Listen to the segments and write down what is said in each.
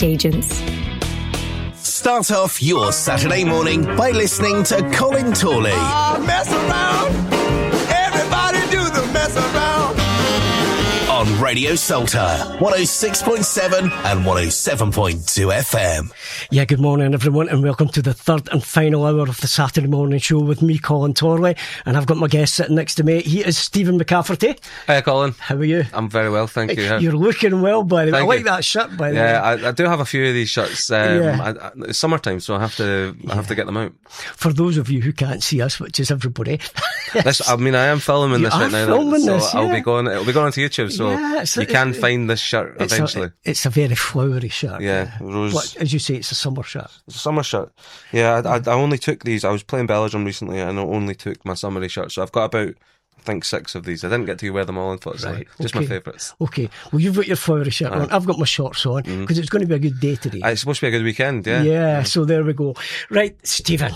Agents. Start off your Saturday morning by listening to Colin Torley. Mess around. Everybody do the mess around. On Radio Saltire, 106.7 and 107.2 FM. Yeah, good morning everyone, and welcome to the third and final hour of the Saturday morning show with me, Colin Torley, and I've got my guest sitting next to me. He is Stephen McCafferty. Hi Colin. How are you? I'm very well, thank you. You're looking well, by the way. I like you. that shirt, by the way. Yeah, I do have a few of these shirts. It's summertime, so I have to get them out. For those of you who can't see us, which is everybody. I am filming this right now. It'll be going onto YouTube, so you can find this shirt eventually. It's a very flowery shirt. Yeah, rose. But, as you say, it's a summer shirt. It's a summer shirt. Yeah, I only took these. I was playing Belgium recently, and I only took my summery shirt, so I've got about, I think, 6 of these. I didn't get to wear them all, unfortunately. Right, just my favourites. Okay, well, you've got your flowery shirt on. I've got my shorts on, because it's going to be a good day today. It's supposed to be a good weekend, yeah. Yeah, so there we go. Right, Stephen,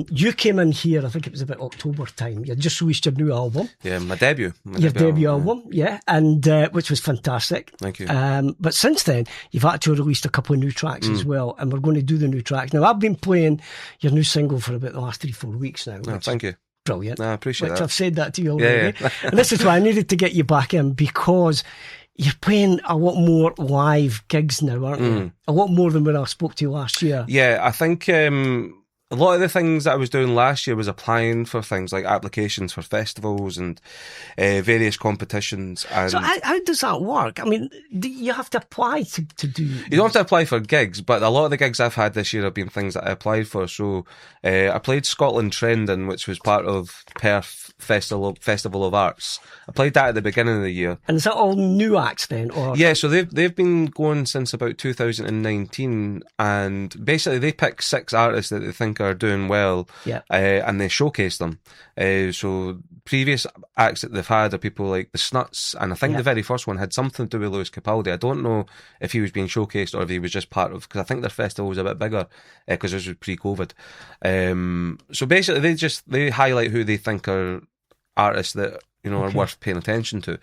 you came in here, I think it was about October time. You just released your new album. Yeah, my debut. Your debut album, yeah, and which was fantastic. Thank you. But since then, you've actually released a couple of new tracks as well, and we're going to do the new tracks. Now, I've been playing your new single for about the last 3-4 weeks now. Thank you. Brilliant. No, I appreciate that. I've said that to you already. Yeah. And this is why I needed to get you back in, because you're playing a lot more live gigs now, aren't you? A lot more than when I spoke to you last year. Yeah, I think a lot of the things that I was doing last year was applying for things like applications for festivals and various competitions. And so how does that work? I mean, do you have to apply to do... You don't have to apply for gigs, but a lot of the gigs I've had this year have been things that I applied for. So I played Scotland Trending, which was part of Perth Festival of Arts. I played that at the beginning of the year. And is that all new acts then? Or? Yeah, so they've been going since about 2019, and basically they pick 6 artists that they think are doing well, and they showcase them. So previous acts that they've had are people like the Snuts, and I think the very first one had something to do with Lewis Capaldi. I don't know if he was being showcased or if he was just part of, because I think their festival was a bit bigger, because this was pre-COVID. So basically they highlight who they think are artists that are worth paying attention to.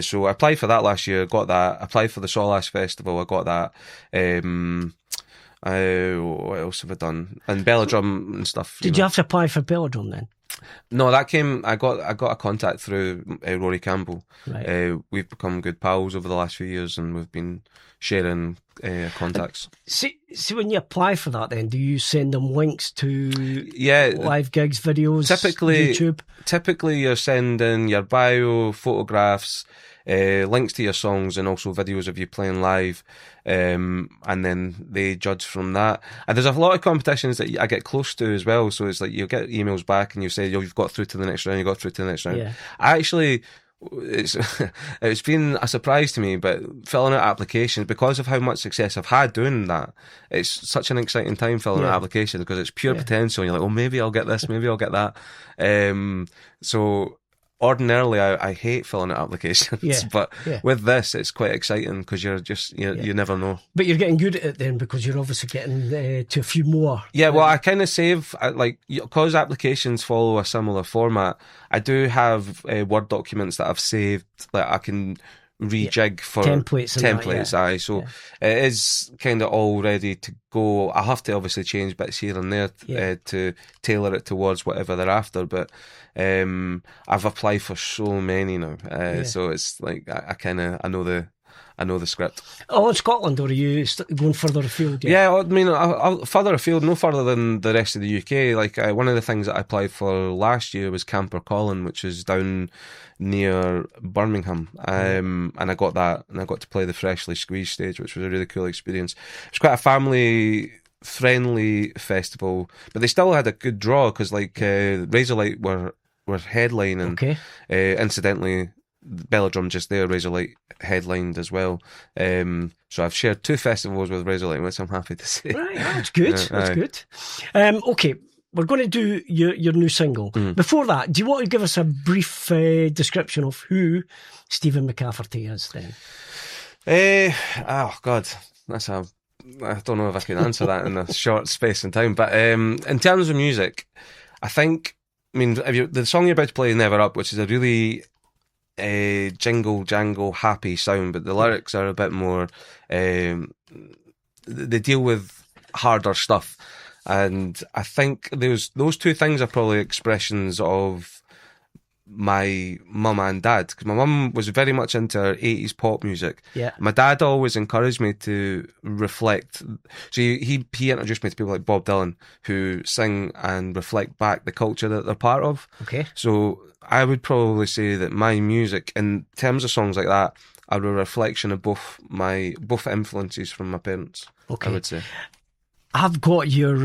So I applied for that last year, got that. I applied for the Solace Festival, I got that. What else have I done? And Belladrum and stuff. Did you have to apply for Belladrum then? No, that came. I got a contact through Rory Campbell. Right. We've become good pals over the last few years, and we've been sharing contacts. See, when you apply for that, then do you send them links to live gigs, videos, YouTube? Typically, you're sending your bio, photographs, links to your songs, and also videos of you playing live, and then they judge from that. And there's a lot of competitions that I get close to as well, so it's like you'll get emails back and you say, you've got through to the next round, you got through to the next round. Yeah. It's been a surprise to me, but filling out applications, because of how much success I've had doing that, it's such an exciting time filling out applications, because it's pure potential. You're like, oh, maybe I'll get this, maybe I'll get that. So ordinarily I hate filling out applications, but with this it's quite exciting, because you never know. But you're getting good at it then, because you're obviously getting to a few more. Yeah, well, I kind of save, because applications follow a similar format, I do have Word documents that I've saved that I can rejig for templates. So it is kind of all ready to go. I have to obviously change bits here and there to tailor it towards whatever they're after, but I've applied for so many now, so it's like I know the script. Oh, in Scotland, or are you going further afield? Yeah, I mean, I'll further afield, no further than the rest of the UK. Like one of the things that I applied for last year was Camper Colin, which is down near Birmingham, and I got that, and I got to play the Freshly Squeezed stage, which was a really cool experience. It was quite a family-friendly festival, but they still had a good draw, because Razorlight were headlining. Okay. Incidentally, Belladrum just there, Razorlight headlined as well. So I've shared 2 festivals with Razorlight, which I'm happy to say. Right, that's good. That's good. Okay, we're going to do your new single. Before that, do you want to give us a brief description of who Stephen McCafferty is then? Oh God, I don't know if I can answer that in a short space in time. But in terms of music, I mean, the song you're about to play, Never Up, which is a really jingle jangle happy sound, but the lyrics are a bit more. They deal with harder stuff, and I think those two things are probably expressions of my mum and dad, because my mum was very much into her 80s pop music. Yeah. My dad always encouraged me to reflect. So he introduced me to people like Bob Dylan, who sing and reflect back the culture that they're part of. Okay. So I would probably say that my music, in terms of songs like that, are a reflection of both influences from my parents. Okay. I would say. I've got your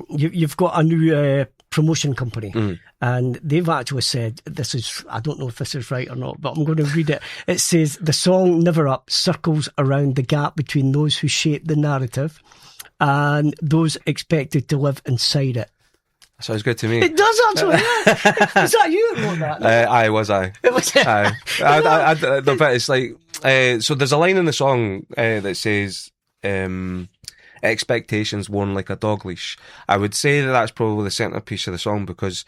you've got a new promotion company, and they've actually said, this is, I don't know if this is right or not, but I'm going to read it. It says, the song Never Up circles around the gap between those who shape the narrative and those expected to live inside it. Sounds good to me. It does actually. Yeah. Is that you that wrote that? It was. But it's like, so there's a line in the song that says, expectations worn like a dog leash. I would say that that's probably the centerpiece of the song, because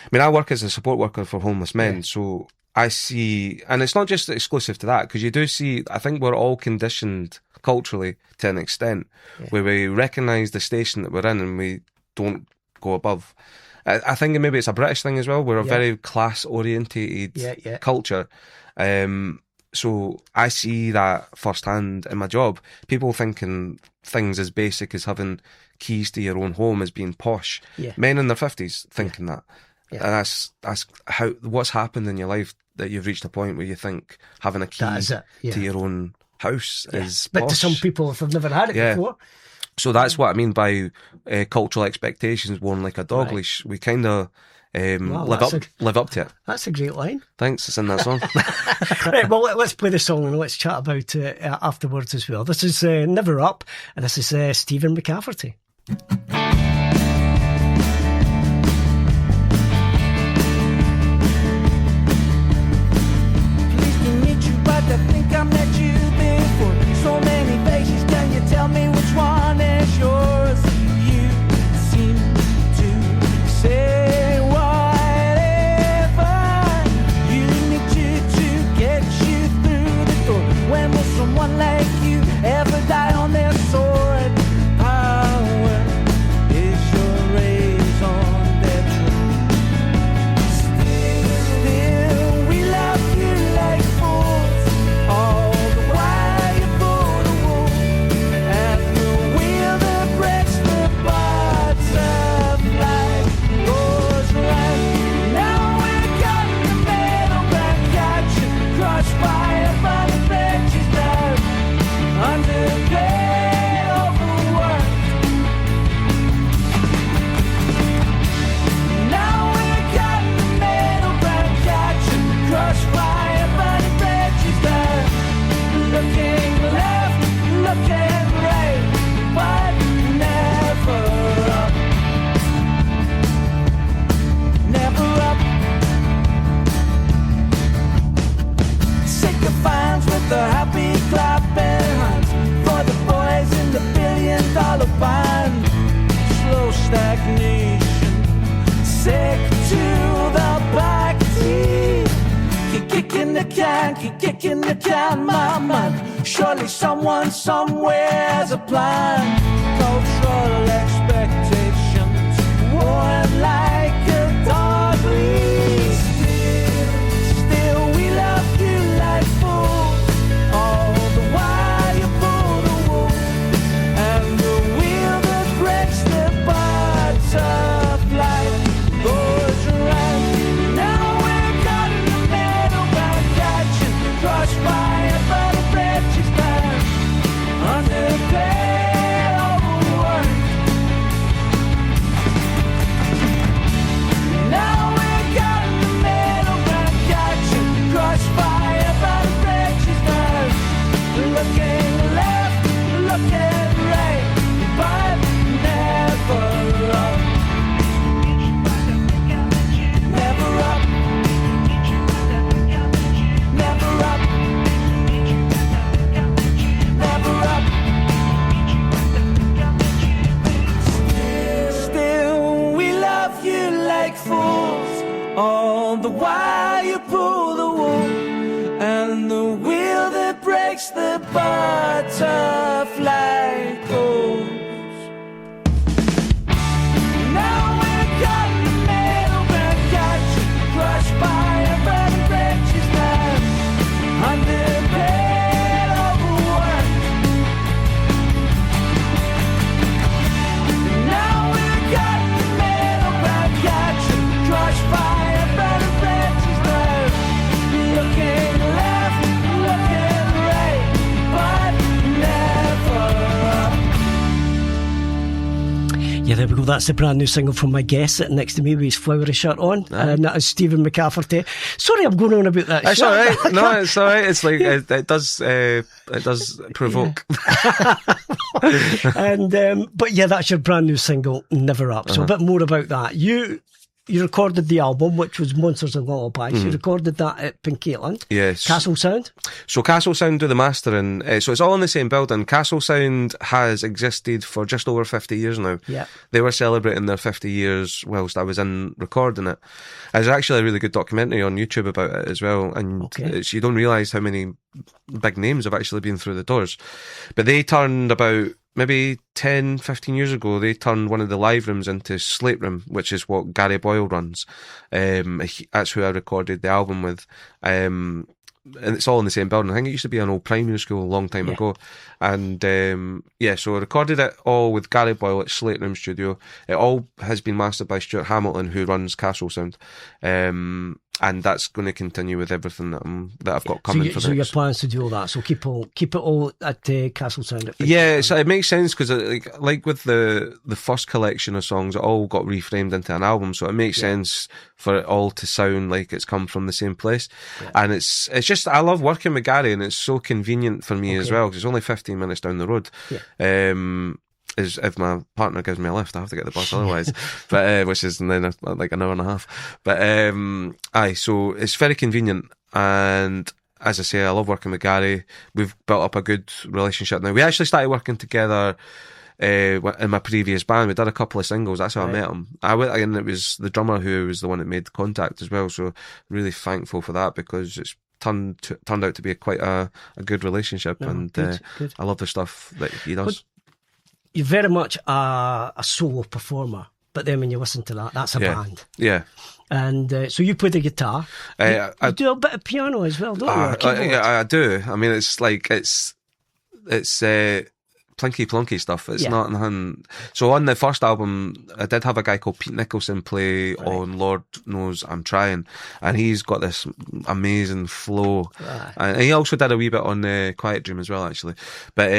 I mean, I work as a support worker for homeless men, so I see, and it's not just exclusive to that, because you do see, I think we're all conditioned culturally to an extent where we recognise the station that we're in and we don't go above. I think maybe it's a British thing as well. We're a very class orientated culture. So I see that firsthand in my job. People thinking things as basic as having keys to your own home as being posh. Yeah. Men in their 50s thinking that. Yeah. And that's how, what's happened in your life that you've reached a point where you think having a key to your own house is posh. But to some people, if they've never had it before. So that's what I mean by cultural expectations worn like a dog leash. We kind of live up to it. That's a great line. Thanks, it's in that song. Right, well, let's play the song and let's chat about it afterwards as well. This is Never Up, and this is Stephen McCafferty. Pleased to meet you, but I think I met you before. So many faces, can you tell me which one is yours? You seem to say whatever you need to get you through the door. When will someone like you ever die on their sword? Power is your raison d'etre. Still, we love you like fools, all the while you pull the wool, and the wheel that breaks the parts of life goes round. Now we're caught in the middle, back at you, crushed by a bunch of branches down, underpaid, overworked. Now we're caught in the middle, back at you, crushed by a bunch of branches down, looking left, looking right, but never up. Never up. Sycophants with the happy clapping hands for the boys in the $1 billion band. Slow stagnation, sick to the back teeth. Keep kicking the can, my man. Surely someone somewhere has a plan. Cultural expectations worn like a dog leash. Still, we love you like fools, all the while you pull the wool, and the wheel that breaks the parts of life goes around. Now we're caught in the middle, back at you, crushed by a bunch of branches down, underpaid, tough like those. Now we're caught in the middle, but got you crushed by a burning branches now. Underpaid, overworked. Now we're caught in the middle, but got you crushed by a burning branches now. Looking left, looking right, but never up. Yeah, there we go. That's the brand new single from my guest sitting next to me with his flowery shirt on, and that is Stephen McCafferty. Sorry, I'm going on about that. It's shirt. all right. No, it's all right. It's like it does provoke. And but yeah, that's your brand new single, Never Up. So a bit more about that. You recorded the album, which was Monsters and Lullabies. You recorded that at Pincaitland. Yes. Castle Sound. So Castle Sound do the mastering. So it's all in the same building. Castle Sound has existed for just over 50 years now. Yeah. They were celebrating their 50 years whilst I was in recording it. There's actually a really good documentary on YouTube about it as well. And you don't realise how many big names have actually been through the doors. But they turned about maybe 10, 15 years ago, they turned one of the live rooms into Slate Room, which is what Gary Boyle runs. That's who I recorded the album with. And it's all in the same building. I think it used to be an old primary school a long time ago. And so I recorded it all with Gary Boyle at Slate Room Studio. It all has been mastered by Stuart Hamilton, who runs Castle Sound. And that's going to continue with everything that I've got coming for next. So your plans to do all that. So keep it all at Castle Sound. Yeah, so it makes sense because like with the first collection of songs, it all got reframed into an album. So it makes sense for it all to sound like it's come from the same place. Yeah. And it's just, I love working with Gary, and it's so convenient for me as well because it's only 15 minutes down the road. Yeah. If my partner gives me a lift, I have to get the bus otherwise, but which is then like an hour and a half. But so it's very convenient, and as I say, I love working with Gary. We've built up a good relationship now. We actually started working together in my previous band. We did a couple of singles. That's how I met him. And it was the drummer who was the one that made contact as well. So really thankful for that because it's turned out to be quite a good relationship, and good. I love the stuff that he does. You're very much a solo performer, but then when you listen to that, that's a band. Yeah. And so you play the guitar. You do a bit of piano as well, don't you? Yeah, I do. I mean, it's plinky plonky stuff. It's not nothing. So on the first album, I did have a guy called Pete Nicholson play on Lord Knows I'm Trying, and he's got this amazing flow. Right. And he also did a wee bit on Quiet Dream as well, actually. But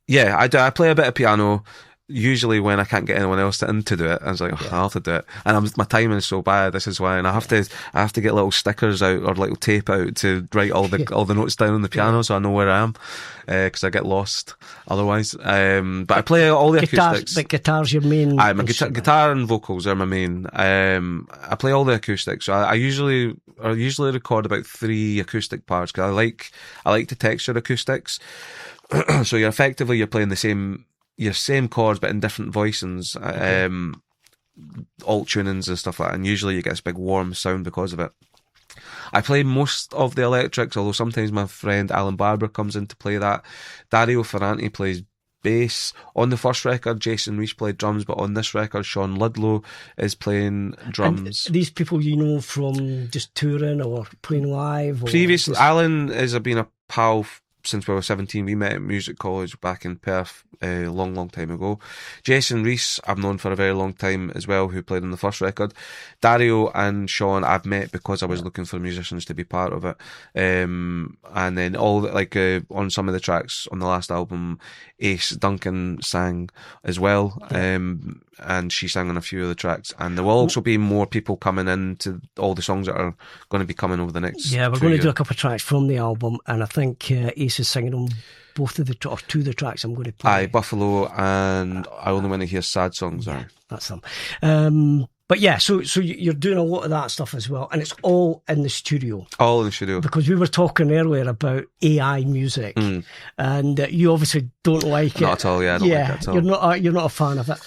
yeah, I do. I play a bit of piano. Usually when I can't get anyone else to do it, I was like, I have to do it. And my timing is so bad. This is why, and I have to get little stickers out or little tape out to write all the notes down on the piano so I know where I am, because I get lost otherwise. But I play all the acoustics. But guitar's your main. Guitar and vocals are my main. I play all the acoustics. So I usually record about 3 acoustic parts because I like to texture acoustics. So you're playing your same chords but in different voicings, alt tunings and stuff like that, and usually you get this big warm sound because of it. I play most of the electrics, although sometimes my friend Alan Barber comes in to play that. Dario Ferranti plays bass. On the first record, Jason Reese played drums, but on this record, Sean Ludlow is playing drums. And these people you know from just touring or playing live? Previously, Alan has been a pal since we were 17. We met at music college back in Perth a long time ago. Jason Reese I've known for a very long time as well, who played on the first record. Dario and Sean I've met because I was looking for musicians to be part of it, and then on some of the tracks on the last album, Ace Duncan sang as well, and she sang on a few of the tracks, and there will also be more people coming in to all the songs that are going to be coming over the next we're going to do a couple of tracks from the album, and I think Ace is singing on both of the two of the tracks I'm going to play. Buffalo and I Only Want to Hear Sad Songs. Yeah, that's them. But yeah, so you're doing a lot of that stuff as well, and it's all in the studio. All in the studio. Because we were talking earlier about AI music, and you obviously don't like it. Not at all. Yeah, I don't like it at all. You're not a fan of it.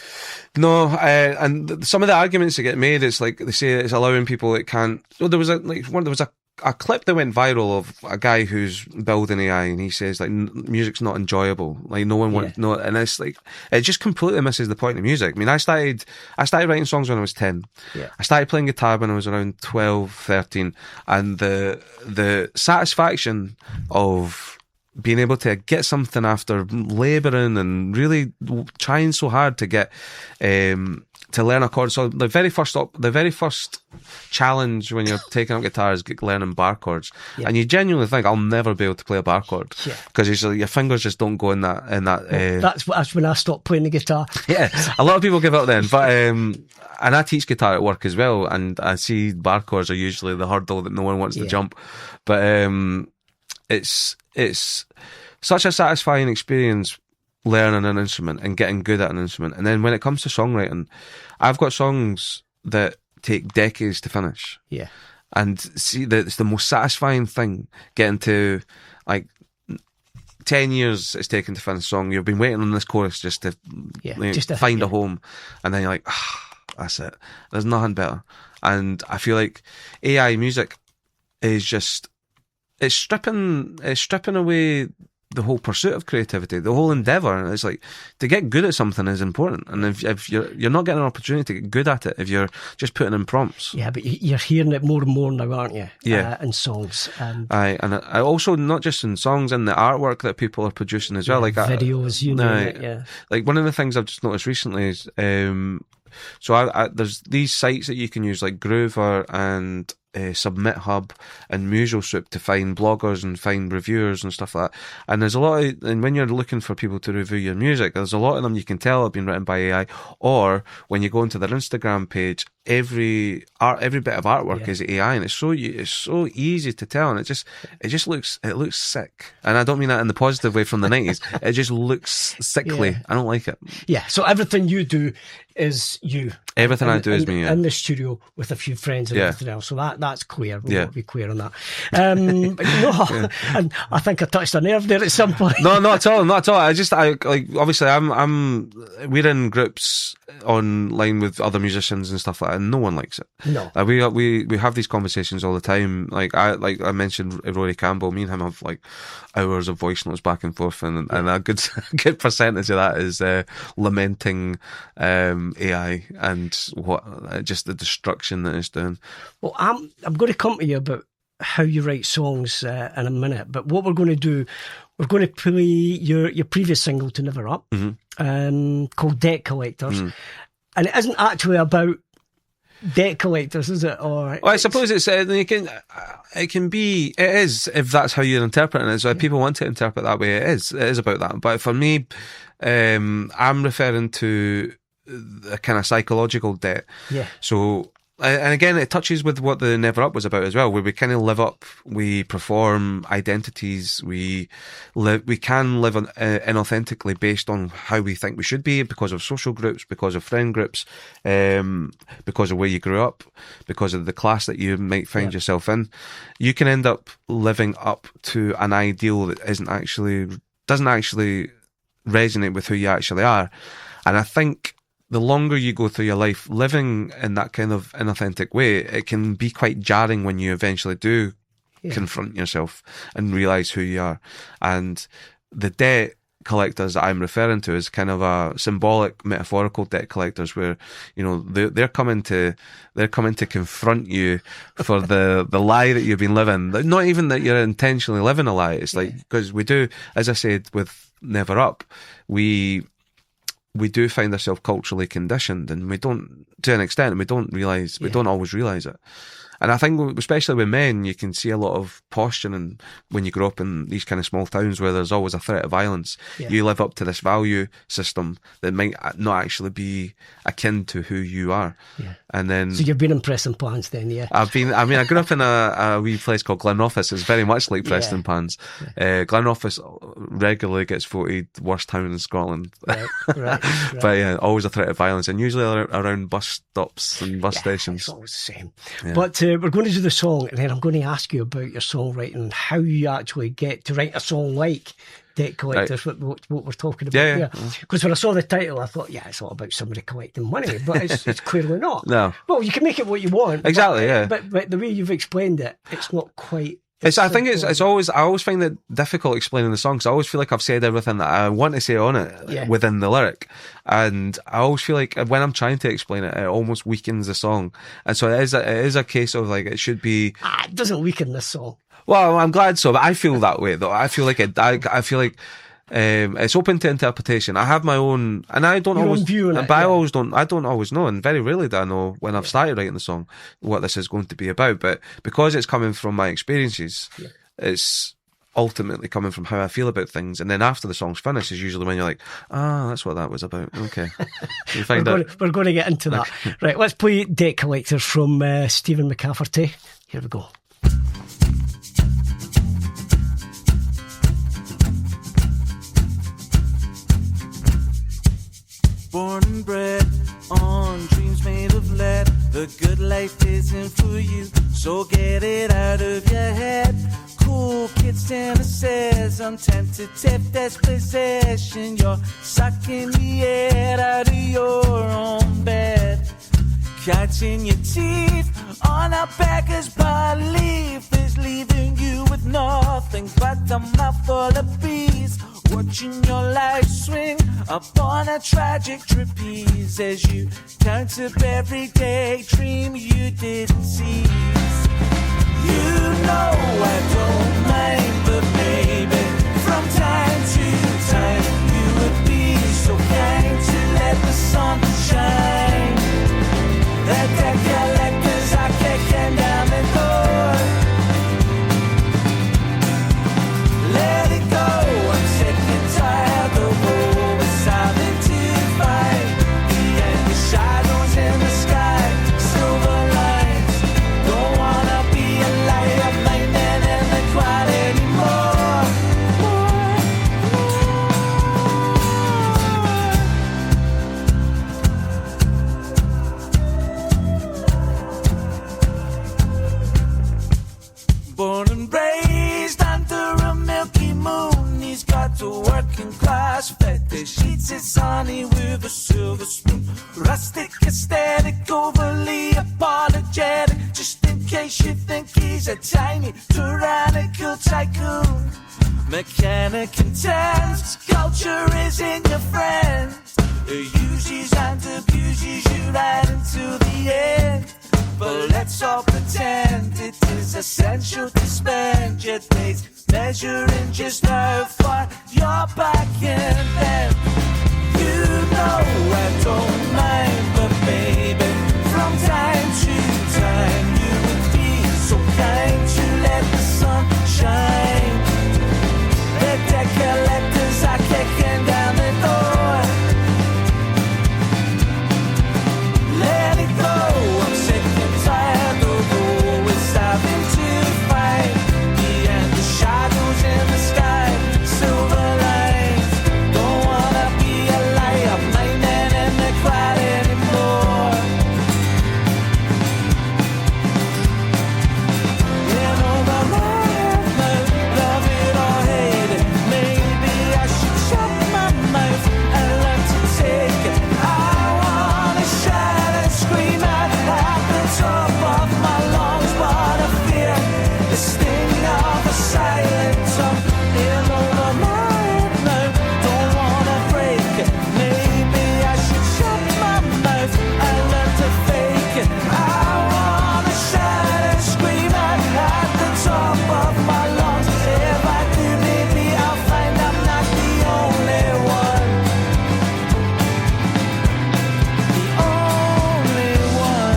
No, and some of the arguments that get made, it's like they say it's allowing people that can't. Well, there was a a clip that went viral of a guy who's building AI, and he says like music's not enjoyable. Like no one wants and it's like it just completely misses the point of music. I mean, I started writing songs when I was 10. Yeah. I started playing guitar when I was around 12, 13, and the satisfaction of being able to get something after labouring and really trying so hard to get to learn a chord. So the very first challenge when you're taking up guitar is learning bar chords, and you genuinely think I'll never be able to play a bar chord because your fingers just don't go in that. That's when I stopped playing the guitar. Yeah, a lot of people give up then, but and I teach guitar at work as well, and I see bar chords are usually the hurdle that no one wants to jump, but it's such a satisfying experience learning an instrument and getting good at an instrument. And then when it comes to songwriting, I've got songs that take decades to finish. Yeah. And see, it's the most satisfying thing, getting to like 10 years it's taken to finish a song. You've been waiting on this chorus just to find a home. And then you're like, that's it. There's nothing better. And I feel like AI music is just, it's stripping away the whole pursuit of creativity, the whole endeavour. And it's like, to get good at something is important. And if you're not getting an opportunity to get good at it, if you're just putting in prompts. Yeah, but you're hearing it more and more now, aren't you? Yeah. In songs. And I also, not just in songs, in the artwork that people are producing as well. Like videos, yeah. Like one of the things I've just noticed recently is, so there's these sites that you can use like Groover and Submit Hub and Musial Soup to find bloggers and find reviewers and stuff like that. And there's a lot of, and when you're looking for people to review your music, there's a lot of them you can tell have been written by AI, or when you go into their Instagram page, every bit of artwork is AI, and it's so easy to tell, and it just looks sick. And I don't mean that in the positive way from the 90s. It just looks sickly. Yeah. I don't like it. Yeah, so everything you do is you. Everything I do is me. In the studio with a few friends and everything else. So that's clear. We'll want to be clear on that. But and I think I touched a nerve there at some point. No, not at all. Not at all. Obviously we're in groups online with other musicians and stuff like that, and no one likes it. No. We have these conversations all the time. Like I mentioned Rory Campbell, me and him have like hours of voice notes back and forth, and a good percentage of that is lamenting AI and just the destruction that it's doing. Well, I'm going to come to you about how you write songs in a minute, but what we're going to do, we're going to play your previous single, To Never Up, called Debt Collectors, and it isn't actually about debt collectors, is it? Or well, I suppose it is if that's how you're interpreting it. So if people want to interpret it that way, it is about that. But for me, I'm referring to a kind of psychological debt. Yeah. So, and again, it touches with what the Never Up was about as well, where we kind of live up, we perform identities, we can live inauthentically based on how we think we should be, because of social groups, because of friend groups, because of where you grew up, because of the class that you might find yourself in. You can end up living up to an ideal that doesn't actually resonate with who you actually are. And I think the longer you go through your life living in that kind of inauthentic way, it can be quite jarring when you eventually do confront yourself and realise who you are. And the debt collectors that I'm referring to is kind of a symbolic, metaphorical debt collectors, where they're coming to confront you for the lie that you've been living. Not even that you're intentionally living a lie. It's like, because we do, as I said with Never Up, we do find ourselves culturally conditioned, and we don't, to an extent, and we don't always realise it. And I think, especially with men, you can see a lot of posturing when you grow up in these kind of small towns where there's always a threat of violence. Yeah. You live up to this value system that might not actually be akin to who you are. Yeah. And then, so you've been in Preston Pans then, yeah? I grew up in a wee place called Glenrothes. It's very much like Preston Pans. Yeah. Glenrothes regularly gets voted worst town in Scotland. Right. But always a threat of violence, and usually around bus stops and bus stations. It's always the same. Yeah. But we're going to do the song, and then I'm going to ask you about your songwriting and how you actually get to write a song like Debt Collectors, what we're talking about here. Because when I saw the title, I thought, it's all about somebody collecting money, but it's clearly not. No. Well, you can make it what you want. Exactly, but the way you've explained it, it's not quite. I think it's always, I always find it difficult explaining the song, because I always feel like I've said everything that I want to say on it within the lyric. And I always feel like when I'm trying to explain it, it almost weakens the song. And so it is a case of like, it should be. It doesn't weaken this song. Well, I'm glad so, but I feel that way though. I feel like I feel like it's open to interpretation. I have my own, and I don't always view on it, but I don't always know, and very rarely do I know when I've started writing the song what this is going to be about. But because it's coming from my experiences, it's ultimately coming from how I feel about things. And then after the song's finished is usually when you're like, that's what that was about. Okay, you find we're going to get into that. Right, let's play Debt Collectors from Stephen McCafferty. Here we go. Born and bred on dreams made of lead. The good life isn't for you, so get it out of your head. Cool kids Tennessee, untentative dispossession. You're sucking the air out of your own bed. Catching your teeth on a beggar's belief is leaving you with nothing but a mouthful of bees. Watching your life swing upon a tragic trapeze as you count up every daydream you didn't seize. You know I don't mind, but maybe from time to time you would be so kind to let the sun shine. That debt collectors are kicking down the door. Let it go, I'm sick and tired of always having to fight. The end, the shadows in the sky, silver lines. Don't wanna be a liar, minding in the quiet anymore. Born and raised under a milky moon, he's got a working class fetish. Eats his honey with a silver spoon. Rustic, aesthetic, overly apologetic, just in case you think he's a tiny, tyrannical tycoon. Mechanic intense, culture isn't your friend. It uses and abuses you right until the end. But let's all pretend it is essential to spend your days measuring just how far you're back in them. You know I don't mind, but baby, from time to time you would be so kind to let the sun shine. The debt collectors are kicking down the door. Let it go, I'm sick and tired of always having to fight. The end, the shadows in the sky, silver lines. Don't wanna be a liar, minding in the quiet anymore. You know my life, love it or hate it. Maybe I should shut my mouth and learn to take it. I wanna shout and scream out at the top of my lungs, but I fear the sting of a silent tongue. In over my head now, don't wanna break it. Maybe I should shut my mouth and learn to fake it. I wanna shout and scream out at the top of my lungs. If I do, maybe I'll find I'm not the only one. The only one.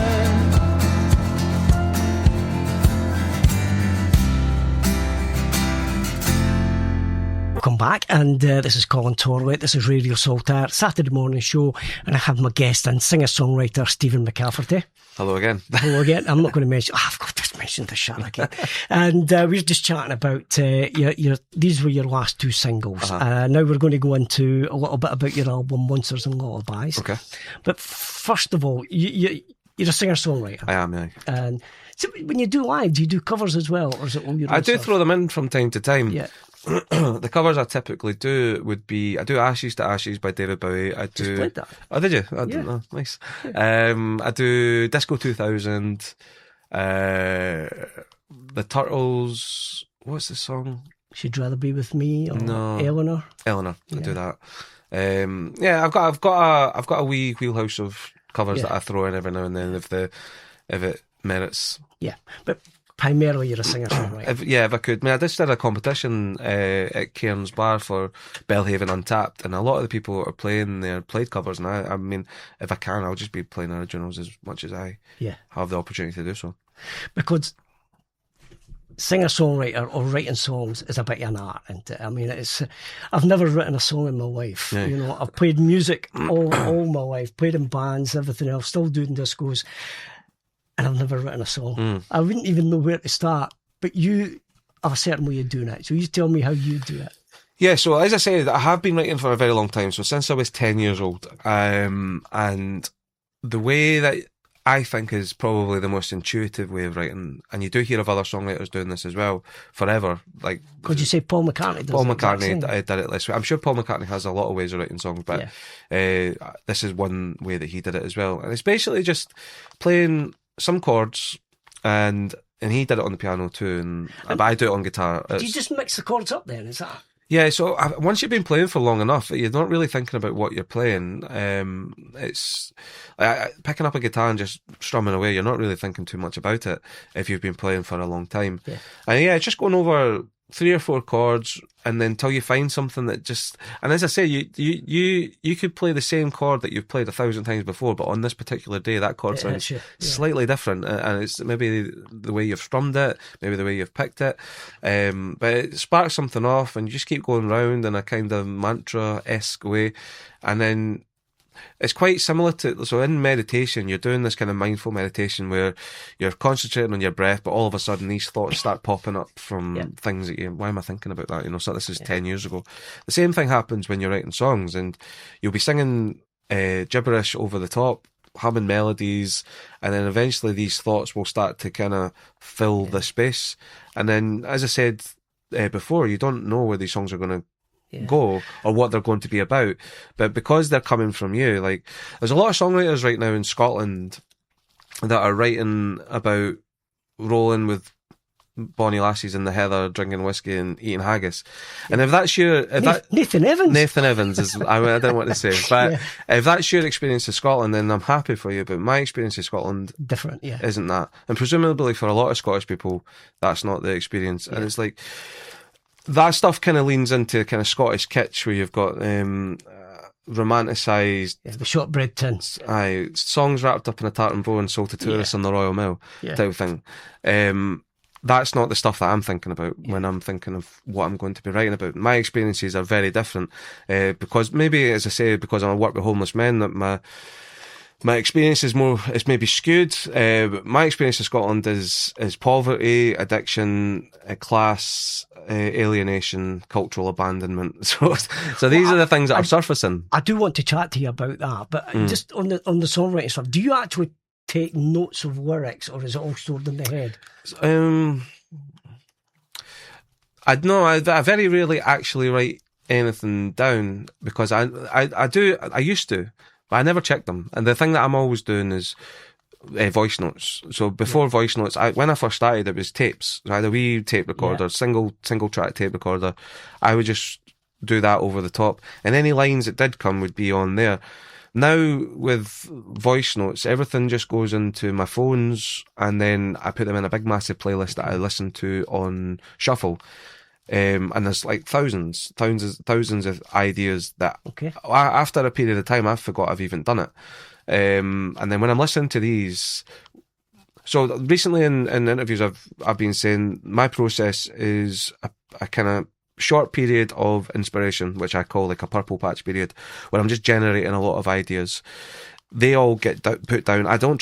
Welcome back, and this is Colin Torley. This is Radio Saltire, Saturday morning show, and I have my guest and singer-songwriter Stephen McCafferty. Hello again. Hello again. I'm not going to mention. I've got to mention the shot again. And we were just chatting about these were your last two singles. Now we're going to go into a little bit about your album Monsters and Lullabies. Okay. But first of all, you're a singer-songwriter. I am, yeah. And So when you do live, do you do covers as well, or is it all your own I do stuff? throw them in from time to time. Yeah. The covers I typically do would be, I do Ashes to Ashes by David Bowie. I do. Just played that. Oh, did you? I didn't know. Nice. I do Disco 2000. The Turtles. What's the song? She'd Rather Be With Me, or No. Eleanor. I do that. I've got a wee wheelhouse of covers that I throw in every now and then if it merits. Yeah, but primarily you're a singer-songwriter. If I could. I mean, I just did a competition at Cairns Bar for Bellhaven Untapped, and a lot of the people that are playing there played covers, and I mean, if I can, I'll just be playing originals as much as I have the opportunity to do so. Because singer-songwriter or writing songs is a bit of an art, isn't it? I mean, I've never written a song in my life. Yeah. You know, I've played music all my life, played in bands, everything else, still doing discos, and I've never written a song. I wouldn't even know where to start, but you have a certain way of doing it. So you tell me how you do it. Yeah, so as I said, I have been writing for a very long time, so since I was 10 years old. And the way that I think is probably the most intuitive way of writing, and you do hear of other songwriters doing this as well, forever. Like, could you say Paul McCartney does Paul the exact McCartney same? did it this way. I'm sure Paul McCartney has a lot of ways of writing songs, but this is one way that he did it as well. And it's basically just playing some chords, and he did it on the piano too, but I do it on guitar. Do you just mix the chords up then? Is that? Yeah, so once you've been playing for long enough, you're not really thinking about what you're playing. It's picking up a guitar and just strumming away. You're not really thinking too much about it if you've been playing for a long time. Yeah. And it's just going over 3 or 4 chords, and then till you find something that just. And as I say, you could play the same chord that you've played 1,000 times before, but on this particular day, that chord sounds slightly different, and it's maybe the way you've strummed it, maybe the way you've picked it, but it sparks something off, and you just keep going round in a kind of mantra-esque way, and then. It's quite similar to, so in meditation, you're doing this kind of mindful meditation where you're concentrating on your breath, but all of a sudden these thoughts start popping up from things that why am I thinking about that? So this is 10 years ago. The same thing happens when you're writing songs, and you'll be singing gibberish over the top, humming melodies, and then eventually these thoughts will start to kind of fill the space. And then, as I said before, you don't know where these songs are going to go or what they're going to be about, but because they're coming from you, like there's a lot of songwriters right now in Scotland that are writing about rolling with bonny lassies in the heather, drinking whiskey and eating haggis, and if that's your Nathan Evans is I don't want to say, but if that's your experience of Scotland, then I'm happy for you, but my experience of Scotland different isn't that, and presumably for a lot of Scottish people that's not the experience, and it's like that stuff kind of leans into kind of Scottish kitsch where you've got romanticised the shortbread tins, songs wrapped up in a tartan bow and sold to tourists on the Royal Mail type of thing. That's not the stuff that I'm thinking about when I'm thinking of what I'm going to be writing about. My experiences are very different because maybe, as I say, because I work with homeless men, that my experience is maybe skewed. My experience of Scotland is poverty, addiction, class, alienation, cultural abandonment. So these are the things that are surfacing. I do want to chat to you about that, but just on the songwriting stuff, do you actually take notes of lyrics, or is it all stored in the head? I very rarely actually write anything down because I used to. But I never checked them. And the thing that I'm always doing is voice notes. So before voice notes, when I first started, it was tapes. So I had a wee tape recorder, single track tape recorder. I would just do that over the top. And any lines that did come would be on there. Now with voice notes, everything just goes into my phones, and then I put them in a big massive playlist that I listen to on shuffle. And there's like thousands of ideas that after a period of time I forgot I've even done it. And then when I'm listening to these, so recently in interviews I've been saying my process is a kind of short period of inspiration, which I call like a purple patch period, where I'm just generating a lot of ideas. They all get put down. I don't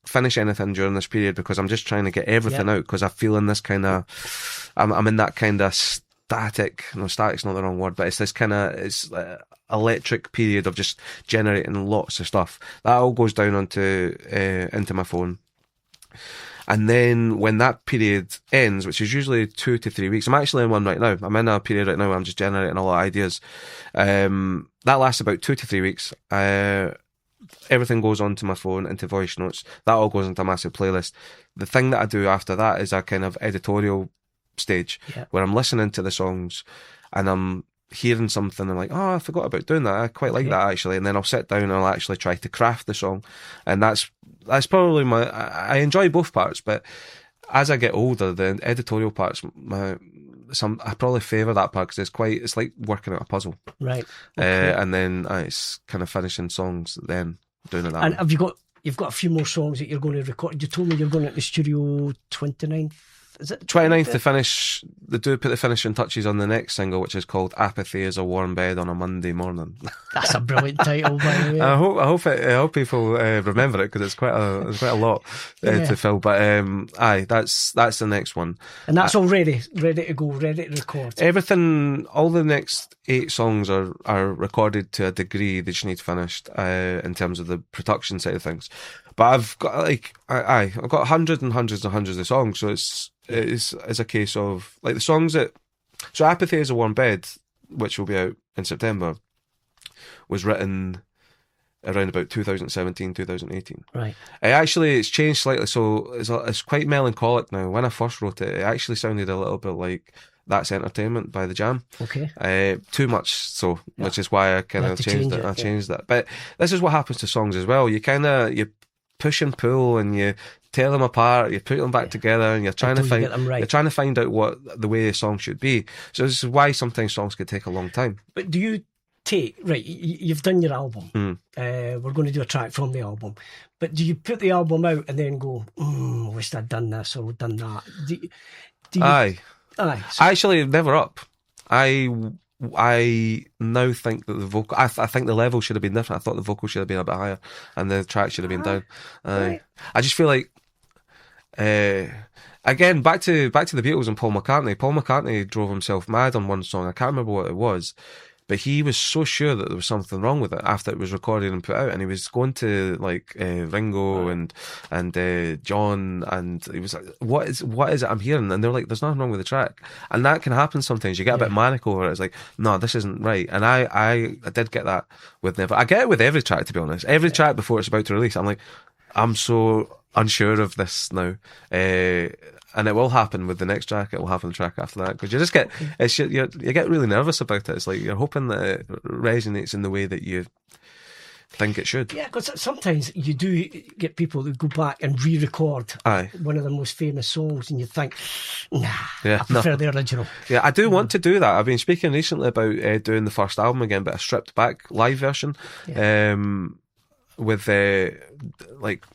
finish anything during this period because I'm just trying to get everything out, because I feel in this kind of, I'm in that kind of static. No, static's not the wrong word, but it's this kind of electric period of just generating lots of stuff. That all goes down into my phone. And then when that period ends, which is usually 2 to 3 weeks, I'm actually in one right now. I'm in a period right now where I'm just generating a lot of ideas. That lasts about 2 to 3 weeks. Everything goes onto my phone, into voice notes. That all goes into a massive playlist. The thing that I do after that is a kind of editorial stage where I'm listening to the songs and I'm hearing something and I'm like, oh, I forgot about doing that. I quite like that actually. And then I'll sit down and I'll actually try to craft the song. And that's probably I enjoy both parts, but as I get older, the editorial parts, I probably favour that part because it's like working out a puzzle. Right. And then it's kind of finishing songs, then doing it that way. And you've got a few more songs that you're going to record. You told me you're going to the studio 29th. Is it 29th to finish? They do put the finishing touches on the next single, which is called "Apathy is a Warm Bed on a Monday Morning." That's a brilliant title, by the way. I hope people remember it because it's quite a lot to fill. But that's the next one, and that's all ready to go, ready to record. Everything, all the next 8 songs are recorded to a degree. They just need finished in terms of the production side of things. But I've got I've got hundreds and hundreds and hundreds of songs, so it's a case of like the songs that. So "Apathy is a Warm Bed," which will be out in September, was written around about 2017, 2018. Right. It's changed slightly, so it's quite melancholic now. When I first wrote it, it actually sounded a little bit like "That's Entertainment" by The Jam. Okay. Too much so, which is why I kind of changed it. I changed that. But this is what happens to songs as well. You push and pull and you tear them apart, you put them back together, and you're trying to find out what the way a song should be. So this is why sometimes songs could take a long time. But do you you've done your album, we're going to do a track from the album, but do you put the album out and then go, I wish I'd done this or done that? Do you, Aye. So, actually, never up. I now think that the vocal, I think the level should have been different. I thought the vocal should have been a bit higher and the track should have been down. Right. I just feel like, again, back to the Beatles and Paul McCartney. Paul McCartney drove himself mad on one song. I can't remember what it was, but he was so sure that there was something wrong with it after it was recorded and put out, and he was going to like Ringo and John, and he was like, what is it I'm hearing? And they're like, there's nothing wrong with the track. And that can happen sometimes. You get a bit manic over it. It's like, no, this isn't right. And I did get that with Never. I get it with every track, to be honest. Every track before it's about to release, I'm like, I'm so unsure of this now. And it will happen with the next track. It will happen the track after that, because you just get you get really nervous about it. It's like you're hoping that it resonates in the way that you think it should. Yeah, because sometimes you do get people who go back and re-record one of the most famous songs, and you think, I prefer the original. Yeah, I do want to do that. I've been speaking recently about doing the first album again, but a stripped back live version, with like.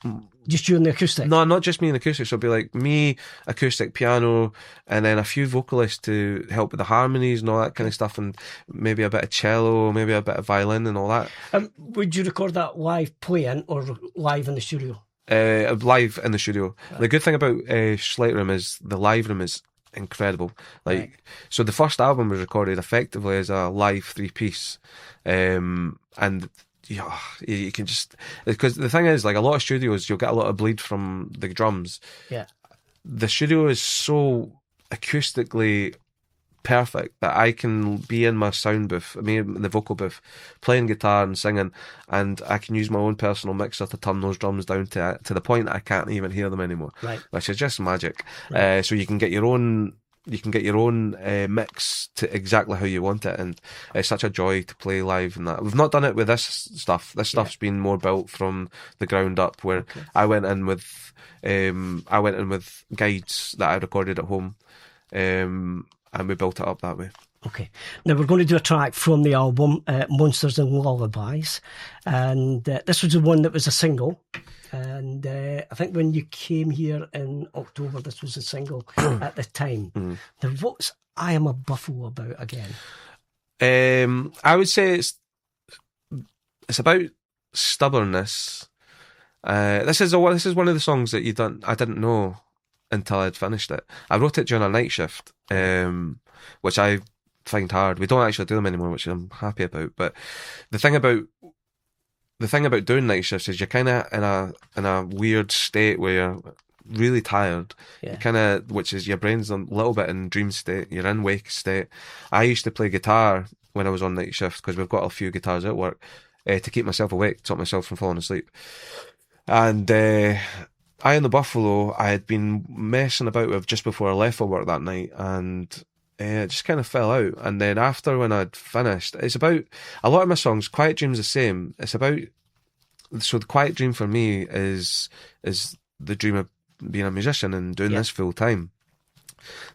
Just you and the acoustic? No, not just me and the acoustic. So it'll be like me, acoustic, piano, and then a few vocalists to help with the harmonies and all that kind of stuff, and maybe a bit of cello, maybe a bit of violin and all that. Would you record that live playing or live in the studio? Live in the studio. Right. The good thing about Slate Room is the live room is incredible. So the first album was recorded effectively as a live 3-piece, and you can just, because the thing is, like a lot of studios, you'll get a lot of bleed from the drums. Yeah, the studio is so acoustically perfect that I can be in my sound booth, in the vocal booth, playing guitar and singing, and I can use my own personal mixer to turn those drums down to the point that I can't even hear them anymore. Right, which is just magic. Right. So you can get your own. Mix to exactly how you want it, and it's such a joy to play live. And that we've not done it with this stuff. This stuff's been more built from the ground up. Where I went in with guides that I recorded at home, and we built it up that way. Okay, now we're going to do a track from the album, Monsters and Lullabies, and this was the one that was a single. And I think when you came here in October, this was a single at the time. Now, what's I Am a Buffalo about again? I would say it's about stubbornness. This is one of the songs that I didn't know until I'd finished it. I wrote it during a night shift, which I find hard. We don't actually do them anymore, which I'm happy about. But the thing about doing night shifts is you're kind of in a weird state where really tired. Yeah. You kind of, which is your brain's a little bit in dream state. You're in wake state. I used to play guitar when I was on night shift because we've got a few guitars at work to keep myself awake, to stop myself from falling asleep. And I and the Buffalo, I had been messing about with just before I left for work that night, and it just kind of fell out. And then after, when I'd finished, it's about a lot of my songs. Quiet Dream's the same. It's about, so the Quiet Dream for me is the dream of being a musician and doing this full time.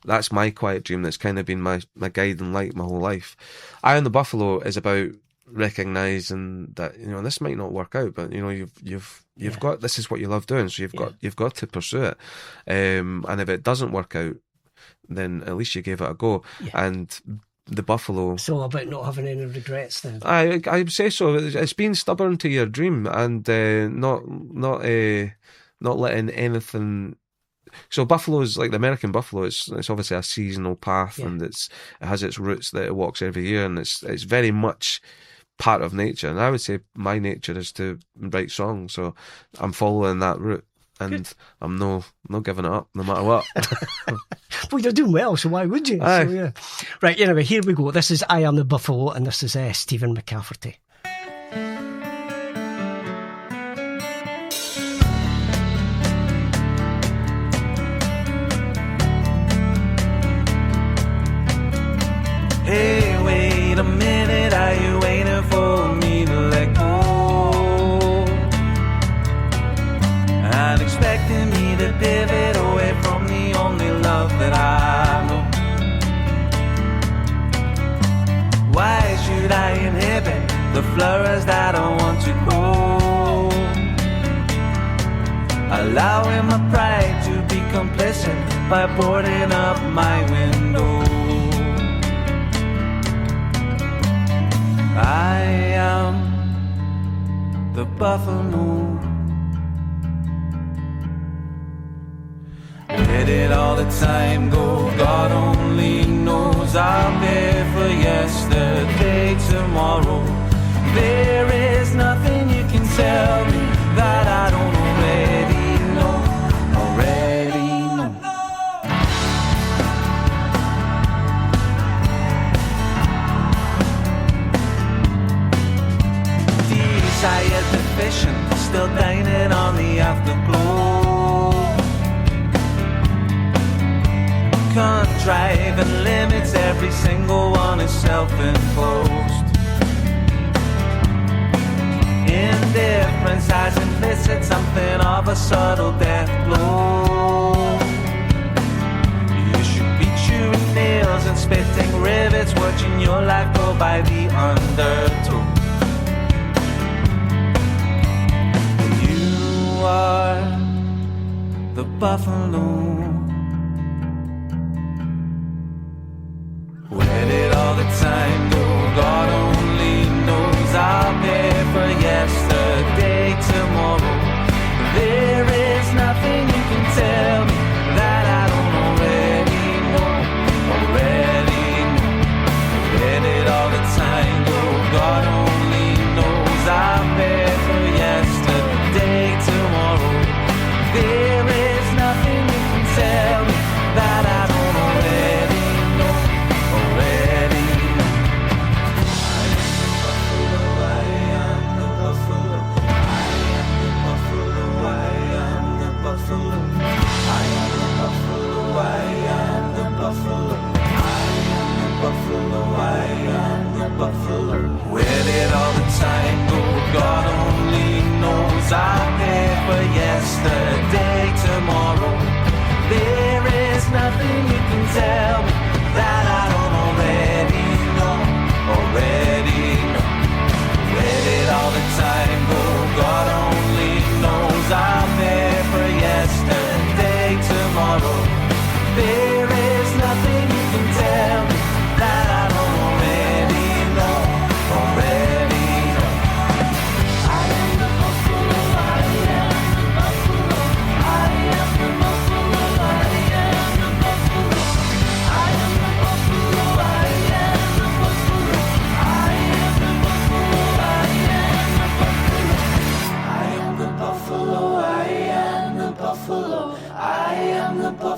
That's my quiet dream. That's kind of been my guiding light my whole life. Eye on the Buffalo is about recognizing that, you know, this might not work out, but you know, you've got, this is what you love doing, so you've got to pursue it. And if it doesn't work out, then at least you gave it a go. And the Buffalo, it's all about not having any regrets then. I would say so. It's being stubborn to your dream and not letting anything. So Buffalo is like the American Buffalo. It's obviously a seasonal path, and it has its roots that it walks every year, and it's very much part of nature. And I would say my nature is to write songs, so I'm following that route, and I'm not giving it up no matter what. Well, you're doing well, so why would you? Aye. So, yeah. Right, anyway, here we go. This is I Am the Buffalo, and this is Stephen McCafferty. Hey, wait a minute, are you waiting for me to let go? And expecting me to pivot away from the only love that I know. Why should I inhibit the flowers that I want to grow? Allowing my pride to be complicit by boarding up my window. I am the buffalo. Where did all the time go? God only knows. I'll pay for yesterday, tomorrow. There is nothing you can tell me that I don't already know. Tired deficient, still dining on the afterglow. Contriving limits, every single one is self-enclosed. Indifference has implicit something of a subtle death blow. You should be chewing nails and spitting rivets, watching your life go by the undertow. Are the buffalo. Where did all the time go? God only knows. I'll pay for yesterday, tomorrow. There is nothing you can tell me that I don't already know. Where did all the time go? God only knows. I'll pay for yesterday, tomorrow. There is nothing you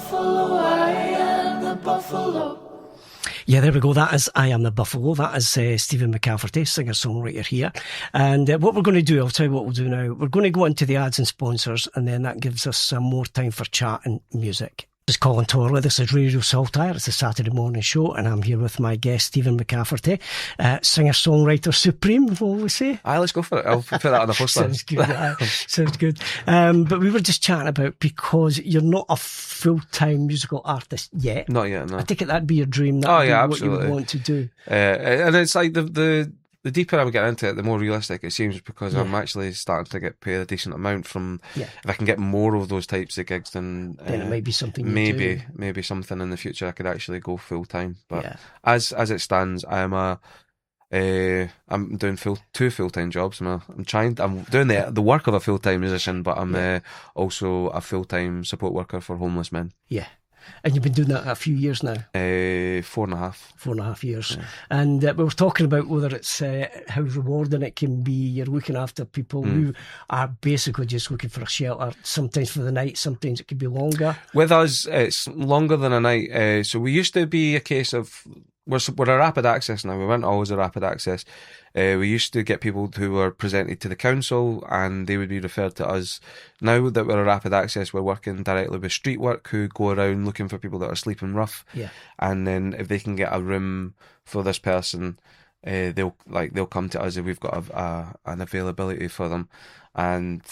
buffalo, I am the buffalo. Yeah, there we go. That is I Am the Buffalo. That is Stephen McCafferty, singer-songwriter here. And what we're going to do, I'll tell you what we'll do now. We're going to go into the ads and sponsors, and then that gives us some more time for chat and music. This is Colin Torley. This is Radio Saltire. It's a Saturday morning show, and I'm here with my guest, Stephen McCafferty, singer-songwriter supreme, what will we say? Aye, let's go for it. I'll put that on the poster. Sounds good. Sounds good. But we were just chatting about, because you're not a full-time musical artist yet. Not yet, no. I take it that'd be your dream. That'd be what you would want to do. And it's like the deeper I get into it, the more realistic it seems, because I'm actually starting to get paid a decent amount from. If I can get more of those types of gigs, then it might be something. Maybe something in the future I could actually go full time. But as it stands, I'm doing two full time jobs. I'm doing the work of a full time musician, but I'm also a full time support worker for homeless men. Yeah. And you've been doing that a few years now? 4.5. 4.5 years. Yeah. And we were talking about whether it's how rewarding it can be. You're looking after people who are basically just looking for a shelter, sometimes for the night, sometimes it could be longer. With us, it's longer than a night. So we used to be a case of, we're a rapid access now. We weren't always a rapid access. We used to get people who were presented to the council and they would be referred to us. Now that we're a rapid access, we're working directly with Street Work, who go around looking for people that are sleeping rough. Yeah. And then if they can get a room for this person, they'll come to us if we've got an availability for them. And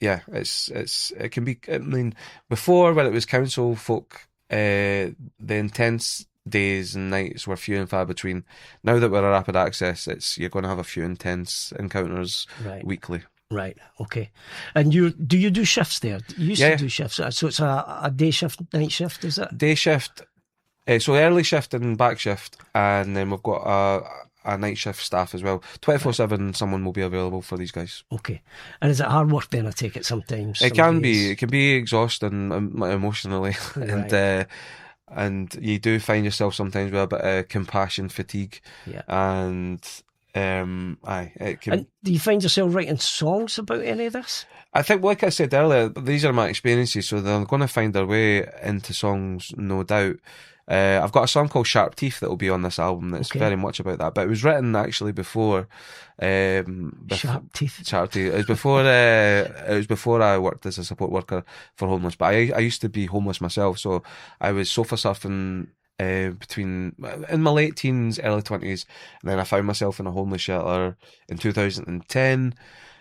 it can be. I mean, before, when it was council folk, the intense days and nights were few and far between. Now that we're a rapid access, you're going to have a few intense encounters weekly. Right, okay. And do you do shifts there? You used to do shifts, so it's a day shift, night shift, is it? Day shift, so early shift and back shift, and then we've got a night shift staff as well. 24/7, someone will be available for these guys. Okay. And is it hard work then, I take it, sometimes? It can be exhausting emotionally. Right. And you do find yourself sometimes with a bit of compassion fatigue. Yeah. And it can. And do you find yourself writing songs about any of this? I think, like I said earlier, these are my experiences, so they're going to find their way into songs, no doubt. I've got a song called Sharp Teeth that will be on this album that's very much about that, but it was written actually before Sharp Teeth. It was before I worked as a support worker for homeless, but I used to be homeless myself, so I was sofa surfing in my late teens, early 20s, and then I found myself in a homeless shelter in 2010.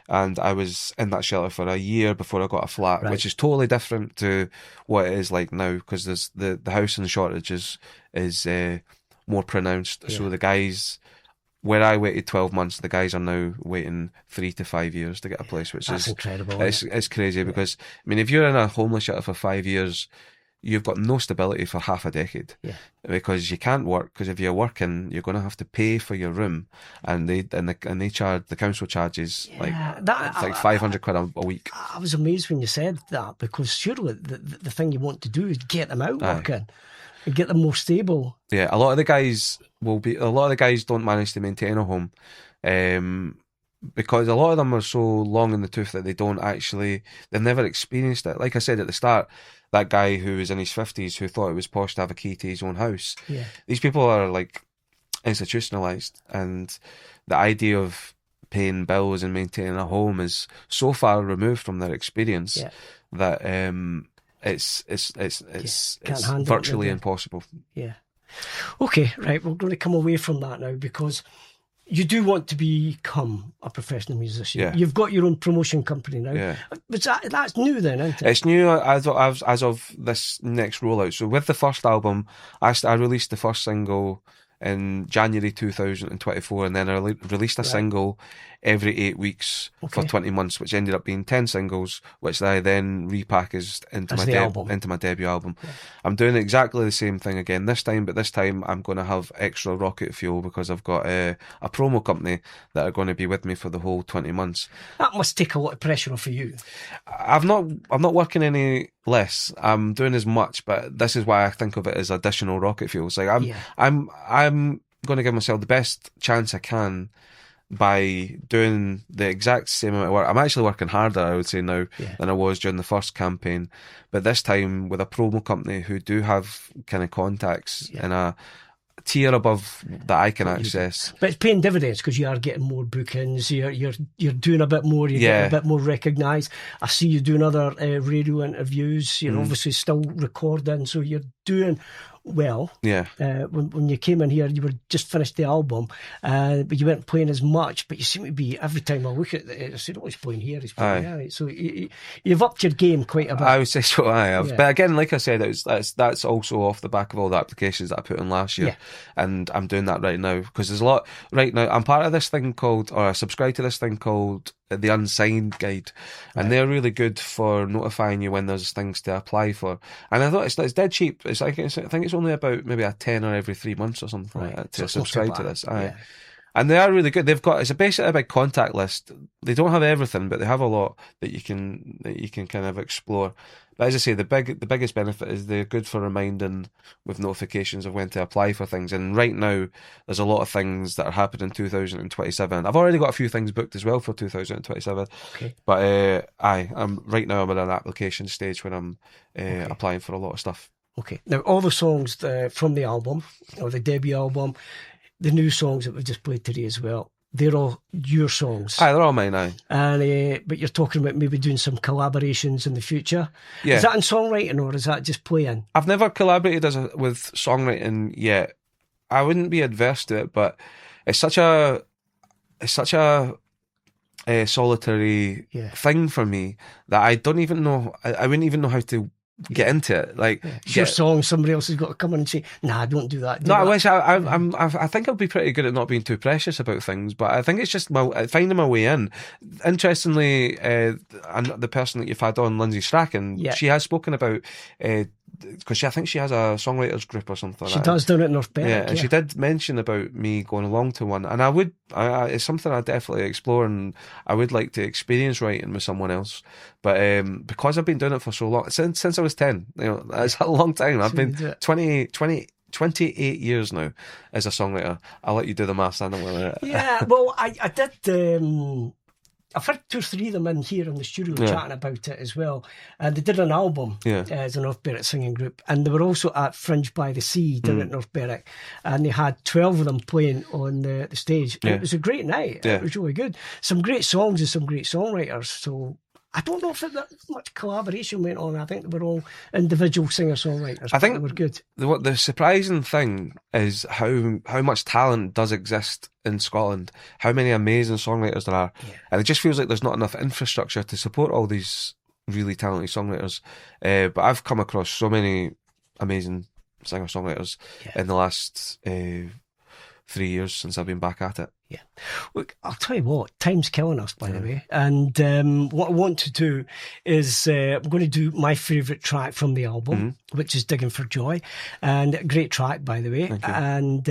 And I was in that shelter for a year before I got a flat, which is totally different to what it is like now, because there's the housing shortage is more pronounced. Yeah. So the guys, where I waited 12 months, the guys are now waiting 3 to 5 years to get a place, which is incredible. It's crazy because, I mean, if you're in a homeless shelter for 5 years, you've got no stability for half a decade, because you can't work, because if you're working, you're going to have to pay for your room, and they charge, the council charges like 500 quid a week. I was amazed when you said that, because surely the thing you want to do is get them out working and get them more stable. Yeah, a lot of the guys don't manage to maintain a home, because a lot of them are so long in the tooth that they've never experienced it. Like I said at the start, that guy who was in his 50s who thought it was posh to have a key to his own house. Yeah. These people are like institutionalized, and the idea of paying bills and maintaining a home is so far removed from their experience that it's virtually impossible. Yeah. Okay, right. We're going to come away from that now, because you do want to become a professional musician. Yeah. You've got your own promotion company now. Yeah. But that's new then, isn't it? It's new as of this next rollout. So with the first album, I released the first single in January 2024, and then I released a single every 8 weeks for 20 months, which ended up being 10 singles, which I then repackaged into my debut album. Yeah. I'm doing exactly the same thing again this time, but this time I'm going to have extra rocket fuel, because I've got a promo company that are going to be with me for the whole 20 months. That must take a lot of pressure off for you. I'm not working any less. I'm doing as much, but this is why I think of it as additional rocket fuel. It's like I'm going to give myself the best chance I can by doing the exact same amount of work. I'm actually working harder, I would say, now than I was during the first campaign. But this time with a promo company who do have kind of contacts in a tier above that I can access. But it's paying dividends because you are getting more bookings. You're doing a bit more. You're getting a bit more recognised. I see you doing other radio interviews. You're obviously still recording, so you're doing well. Yeah. When you came in here, you were just finished the album, but you weren't playing as much. But you seem to be, every time I look at it, I said, "Oh, he's playing here. He's playing there." So you've upped your game quite a bit. I would say so. I have, but again, like I said, that's also off the back of all the applications that I put in last year, and I'm doing that right now because there's a lot right now. I'm part of this thing called, or I subscribe to this thing called the Unsigned Guide, and they're really good for notifying you when there's things to apply for. And I thought it's dead cheap. It's like, I think it's only about maybe a tenner every 3 months or something like that to subscribe to this. And they are really good. It's basically a big contact list. They don't have everything, but they have a lot that you can kind of explore. But as I say, the biggest benefit is they're good for reminding with notifications of when to apply for things. And right now, there's a lot of things that are happening in 2027. I've already got a few things booked as well for 2027. Okay. But I'm right now. I'm in an application stage when I'm applying for a lot of stuff. Okay. Now, all the songs from the album, or the debut album, the new songs that we've just played today as well, they're all your songs. Aye, they're all mine, aye. And, but you're talking about maybe doing some collaborations in the future. Yeah. Is that in songwriting or is that just playing? I've never collaborated with songwriting yet. I wouldn't be adverse to it, but it's such a solitary thing for me that I don't even know. I wouldn't even know how to get into it. Like, it's your song, somebody else has got to come in and say, "Nah, don't do that." I wish I think I'll be pretty good at not being too precious about things, but I think it's just finding my way in. Interestingly, the person that you've had on, Lindsay Strachan, she has spoken about because I think she has a songwriters group or something. She does down at North Berwick. Yeah, and she did mention about me going along to one, and it's something I definitely explore, and I would like to experience writing with someone else. But because I've been doing it for so long, since I was 10, that's a long time. I've been 28 years now as a songwriter. I'll let you do the maths. I don't know. Yeah, well, I did. I've had 2 or 3 of them in here in the studio chatting about it as well. And they did an album as a North Berwick singing group. And they were also at Fringe by the Sea down at North Berwick. And they had 12 of them playing on the stage. And it was a great night. Yeah. It was really good. Some great songs and some great songwriters. So I don't know if that much collaboration went on. I think they were all individual singer-songwriters. I think they were good. The surprising thing is how much talent does exist in Scotland, how many amazing songwriters there are. Yeah. And it just feels like there's not enough infrastructure to support all these really talented songwriters. But I've come across so many amazing singer-songwriters in the last 3 years since I've been back at it. Yeah. Look, I'll tell you what, time's killing us, by the way. And what I want to do is I'm going to do my favourite track from the album, which is Digging for Joy. And a great track, by the way. And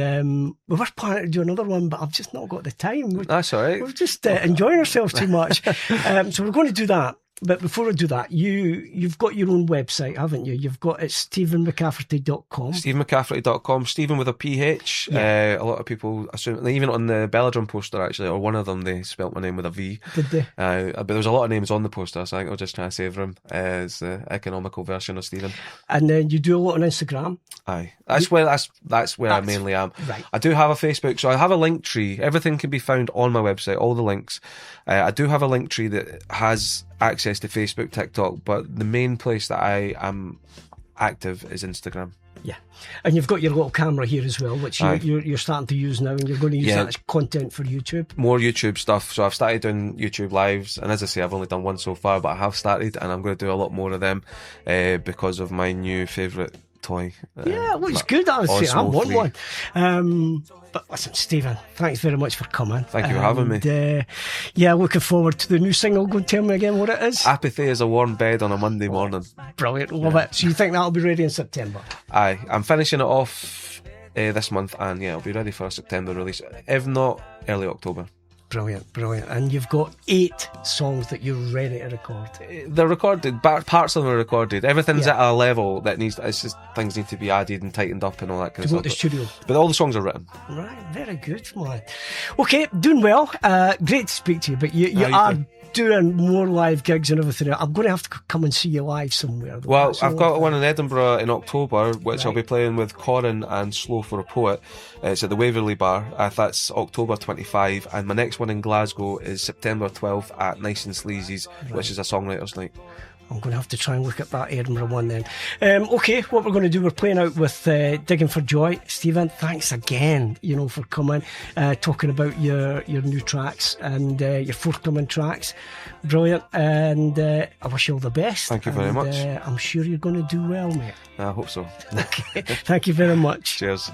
we were planning to do another one, but I've just not got the time. That's all right. We're just enjoying ourselves too much. So we're going to do that. But before I do that, you've got your own website, haven't you? You've got it's StephenMcCafferty.com. StephenMcCafferty.com, Stephen with a PH. Yeah. A lot of people assume, even on the Belladrum poster actually, or one of them, they spelt my name with a V. Did they? But there was a lot of names on the poster, so I think I'll just try to savour them as the economical version of Stephen. And then you do a lot on Instagram. Aye. That's where I mainly am. Right. I do have a Facebook, so I have a link tree. Everything can be found on my website, all the links. I do have a link tree that has access to Facebook, TikTok, but the main place that I am active is Instagram. Yeah, and you've got your little camera here as well, which you're starting to use now, and you're going to use that as content for YouTube. More YouTube stuff. So I've started doing YouTube lives, and as I say, I've only done one so far, but I have started, and I'm going to do a lot more of them because of my new favourite toy. Yeah, well, it's good. I want one. But listen, Stephen, thanks very much for coming. Thank you for having me. Looking forward to the new single. Go and tell me again what it is. Apathy is a warm bed on a Monday morning. Brilliant, love it. So you think that'll be ready in September? Aye, I'm finishing it off this month, and it'll be ready for a September release, if not early October. Brilliant. And you've got 8 songs that you're ready to record. They're recorded, parts of them are recorded. Everything's at a level that it's just things need to be added and tightened up and all that kind of stuff. To go to the studio. But all the songs are written. Right, very good, man. Okay, doing well. Great to speak to you, but you are doing more live gigs and everything. I'm going to have to come and see you live somewhere. Well, I've got one in Edinburgh in October, which I'll be playing with Colin and Slow for a Poet. It's at the Waverley Bar. That's October 25. And my next one in Glasgow is September 12th at Nice and Sleazy's, which is a songwriters' night. I'm going to have to try and look at that Edinburgh one then. Okay, what we're going to do, we're playing out with Digging for Joy. Stephen, thanks again, for coming, talking about your new tracks and your forthcoming tracks. Brilliant, and I wish you all the best. Thank you very much. I'm sure you're going to do well, mate. I hope so. Okay, thank you very much. Cheers.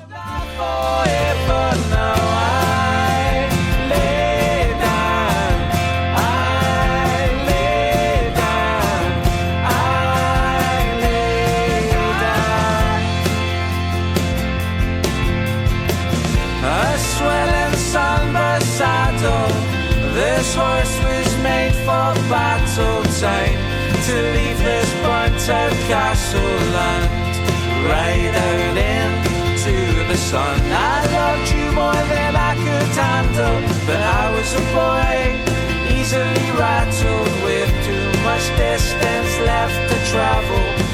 This horse was made for battle time, to leave this burnt out castle land, right out into the sun. I loved you more than I could handle, but I was a boy, easily rattled, with too much distance left to travel.